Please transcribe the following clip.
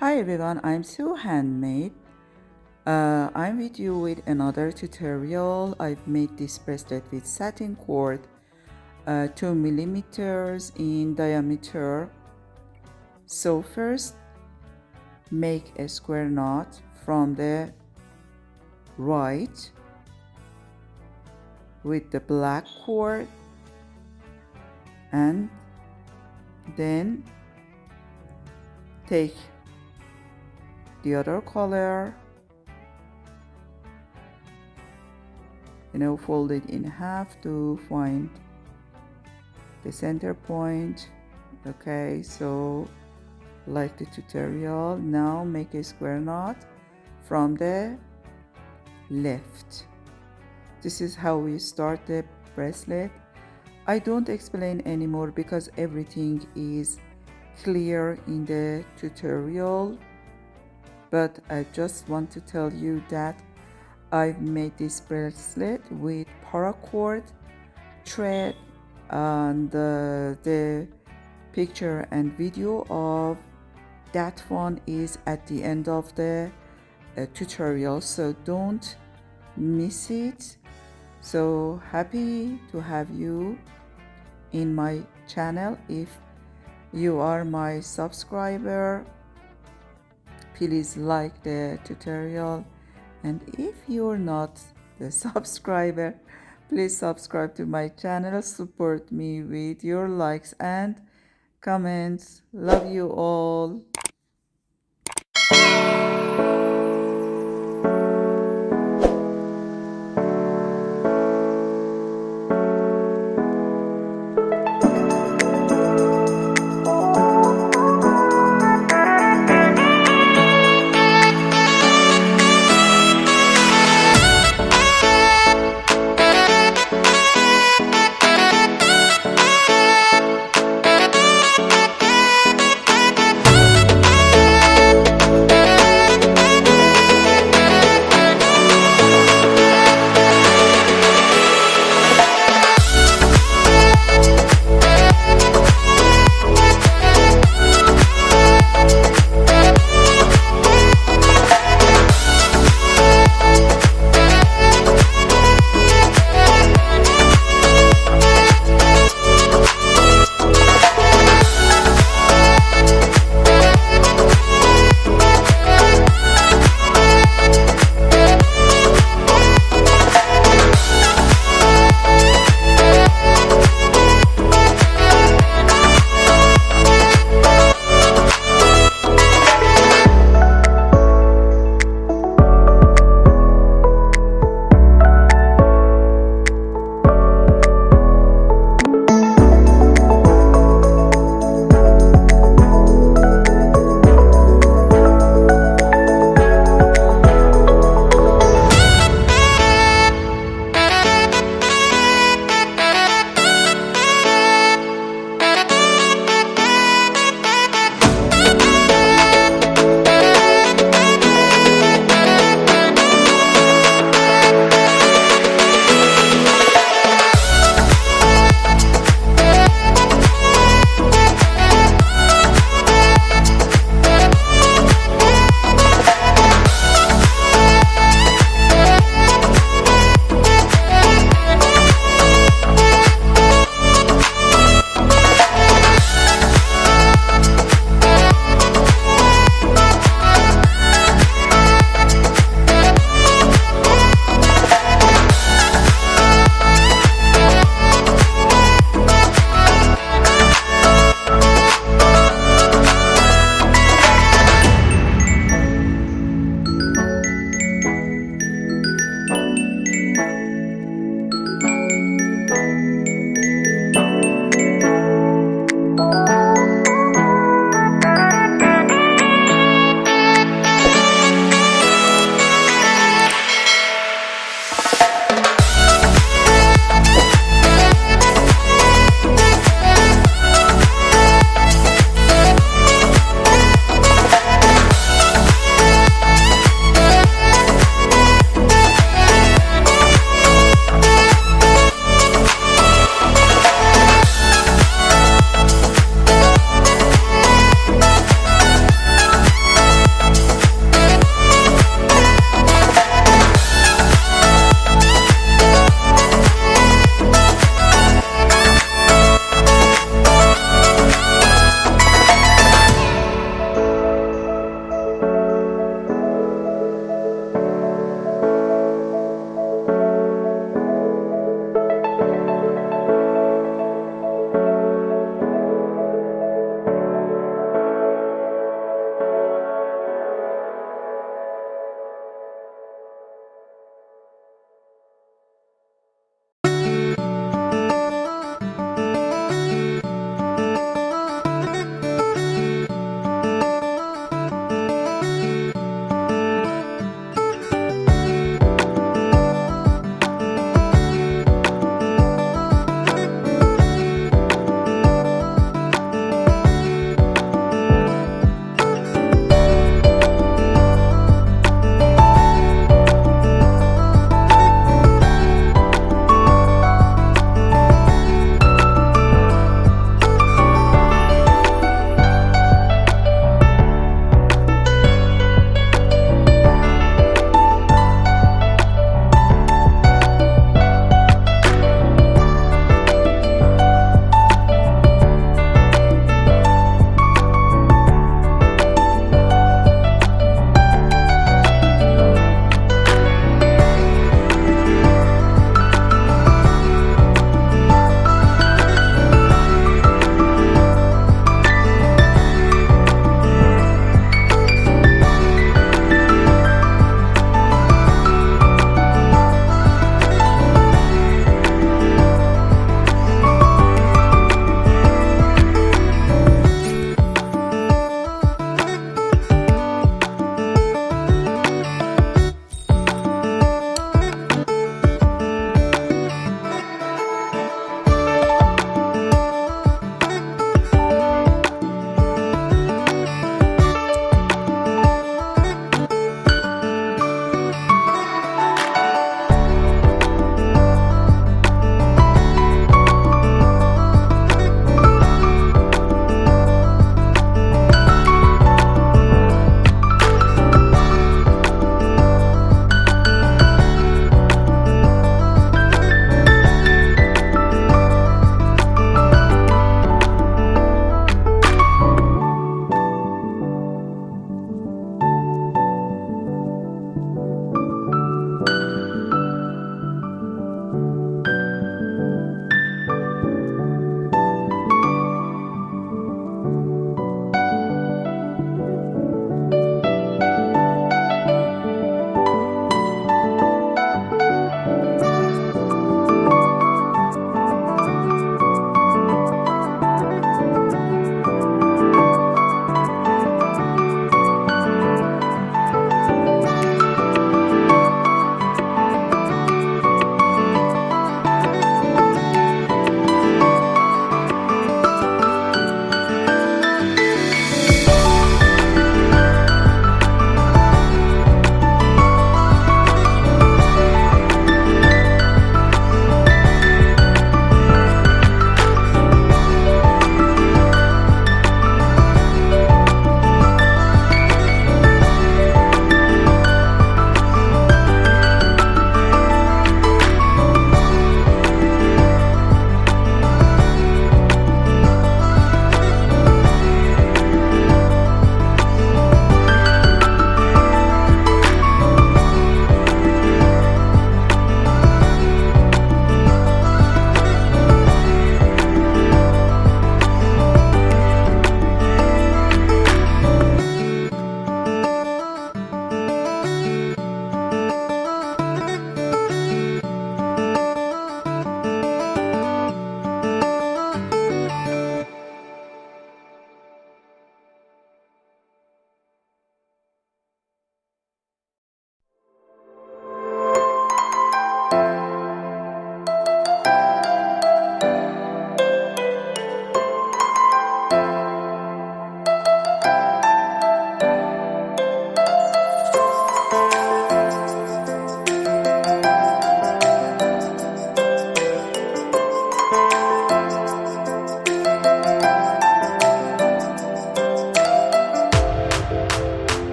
Hi everyone, I'm Sue Handmade. I'm with you with another tutorial. I've made this bracelet with satin cord, 2 millimeters in diameter. So first, make a square knot from the right with the black cord, and then take the other color, fold it in half to find the center point. Okay, so like the tutorial, now make a square knot from the left. This is how we start the bracelet. I don't explain anymore because everything is clear in the tutorial, but I just want to tell you that I've made this bracelet with paracord thread, and the picture and video of that one is at the end of the tutorial, so don't miss it. So happy to have you in my channel. If you are my subscriber, please like the tutorial, and if you're not the subscriber, please subscribe to my channel. Support me with your likes and comments. Love you all.